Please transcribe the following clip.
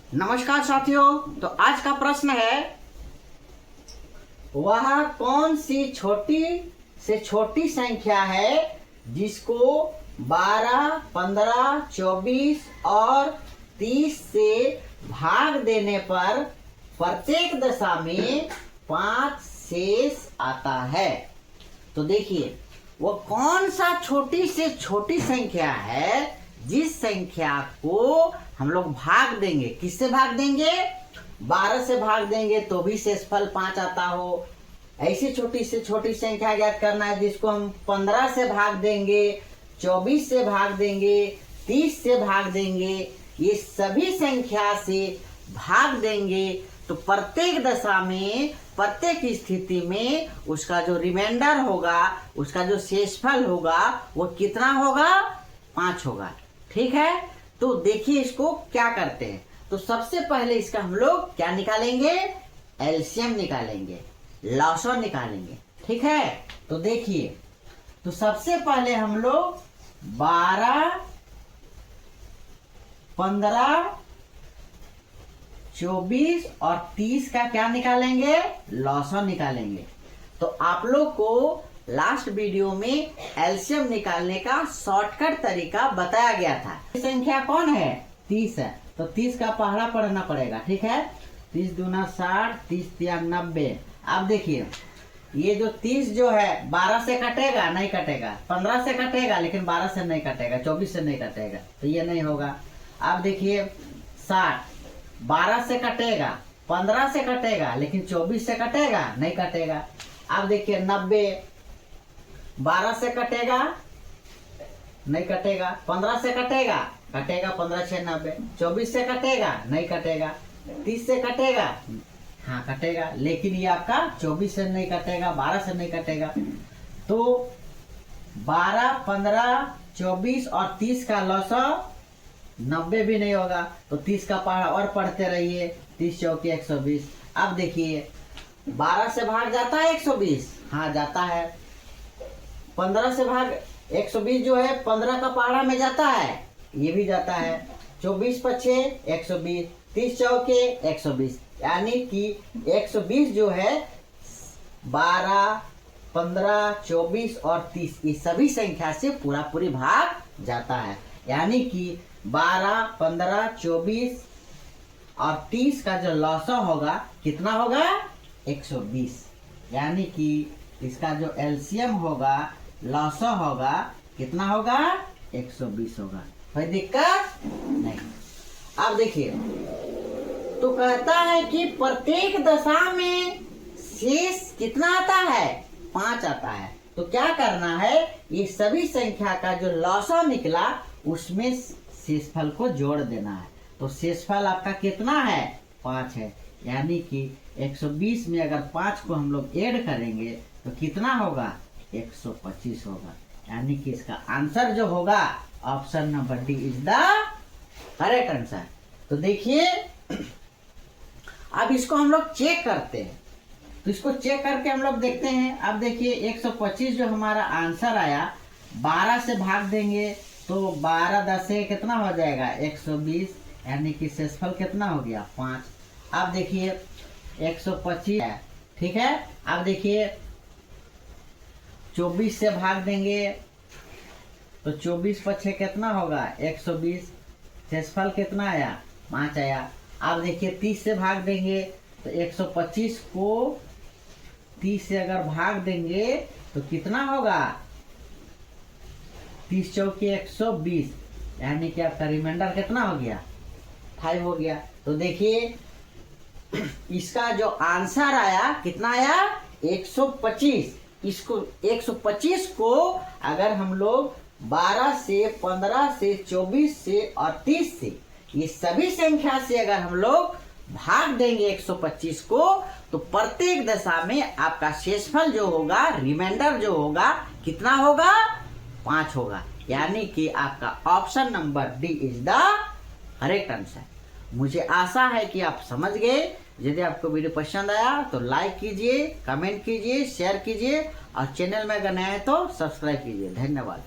नमस्कार साथियों। तो आज का प्रश्न है, वह कौन सी छोटी से छोटी संख्या है जिसको 12, 15, 24 और 30 से भाग देने पर प्रत्येक दशा में 5 शेष आता है। तो देखिए, वो कौन सा छोटी से छोटी संख्या है जिस संख्या को हम लोग भाग देंगे। किससे भाग देंगे? 12 से भाग देंगे तो भी शेषफल 5 आता हो। ऐसी छोटी से छोटी संख्या ज्ञात करना है जिसको हम 15 से भाग देंगे, 24 से भाग देंगे, 30 से भाग देंगे। ये सभी संख्या से भाग देंगे तो प्रत्येक दशा में, प्रत्येक स्थिति में उसका जो रिमाइंडर होगा, उसका जो शेषफल होगा वो कितना होगा? 5 होगा। ठीक है, तो देखिए इसको क्या करते हैं। तो सबसे पहले इसका हम लोग क्या निकालेंगे? एलसीएम निकालेंगे, लॉसव निकालेंगे। ठीक है, तो देखिए, तो सबसे पहले हम लोग 12, 15, 24 और 30 का क्या निकालेंगे? लॉसव निकालेंगे। तो आप लोग को लास्ट वीडियो में एलसीएम निकालने का शॉर्टकट तरीका बताया गया था। संख्या कौन है? 30 है, तो 30 का पहाड़ा पढ़ना पड़ेगा। ठीक है, 30 दूना 60, 30 तिया 90। अब देखिए, ये जो 30 जो है 12 से कटेगा? नहीं कटेगा। 15 से कटेगा लेकिन 12 से नहीं कटेगा, 24 से नहीं कटेगा, तो ये नहीं होगा। अब देखिए 60 12 से कटेगा, 15 से कटेगा लेकिन 24 से कटेगा? नहीं कटेगा। अब देखिए 90 12 से कटेगा? नहीं कटेगा। 15 से कटेगा? कटेगा। 15 6 90। 24 से कटेगा? नहीं कटेगा। 30 से कटेगा? हाँ कटेगा, लेकिन ये आपका 24 से नहीं कटेगा, 12 से नहीं कटेगा। तो 12, 15, 24 और 30 का लॉसव 90 भी नहीं होगा। तो 30 का पहाड़ा और पढ़ते रहिए। 30 चौके 120। अब देखिए 12 से भाग जाता है 120? हाँ जाता है। 15 से भाग 120 जो है 15 का पहाड़ा में जाता है, ये भी जाता है। 24 पछे 120, 30 चौके 120, यानी कि 120 जो है 12, 15, 24 और 30 ये सभी संख्या से पूरा पूरी भाग जाता है। यानी कि 12, 15, 24 और 30 का जो लॉसव होगा कितना होगा? 120। यानी कि इसका जो एलसीएम होगा, लॉसव होगा, कितना होगा? 120 होगा। कोई दिक्कत नहीं। अब देखिए, तो कहता है कि प्रत्येक दशा में शेष कितना आता है? 5 आता है। तो क्या करना है? ये सभी संख्या का जो लॉसव निकला उसमें शेषफल को जोड़ देना है। तो शेषफल आपका कितना है? 5 है। यानी कि 120 में अगर 5 को हम लोग ऐड करेंगे तो कितना होगा? 125 होगा। यानी कि इसका आंसर जो होगा option number D is the correct answer. तो देखिए, अब इसको हम लोग चेक करते हैं। तो इसको चेक करके हम लोग देखते हैं। अब देखिए 125 जो हमारा आंसर आया, 12 से भाग देंगे तो 12 10 कितना हो जाएगा? 120। यानी कि शेषफल कितना हो गया? 5। अब देखिए 125 है। ठीक है, अब देखिए 24 से भाग देंगे तो 24 पछे कितना होगा? 120। शेषफल कितना आया? 5 आया। अब देखिए 30 से भाग देंगे तो 125 को 30 से अगर भाग देंगे तो कितना होगा? 30 चौके 120। यानी कि आपका रिमाइंडर कितना हो गया? 5 हो गया। तो देखिए इसका जो आंसर आया कितना आया? 125। इसको 125 को अगर हम लोग 12 से, 15 से, 24 से और 30 से, ये सभी संख्या से अगर हम लोग भाग देंगे 125 को, तो प्रत्येक दशा में आपका शेषफल जो होगा, रिमाइंडर जो होगा, कितना होगा? 5 होगा। यानी कि आपका option number D is the correct answer. मुझे आशा है कि आप समझ गए। यदि आपको वीडियो पसंद आया तो लाइक कीजिए, कमेंट कीजिए, शेयर कीजिए और चैनल में अगर नए हैं तो सब्सक्राइब कीजिए। धन्यवाद।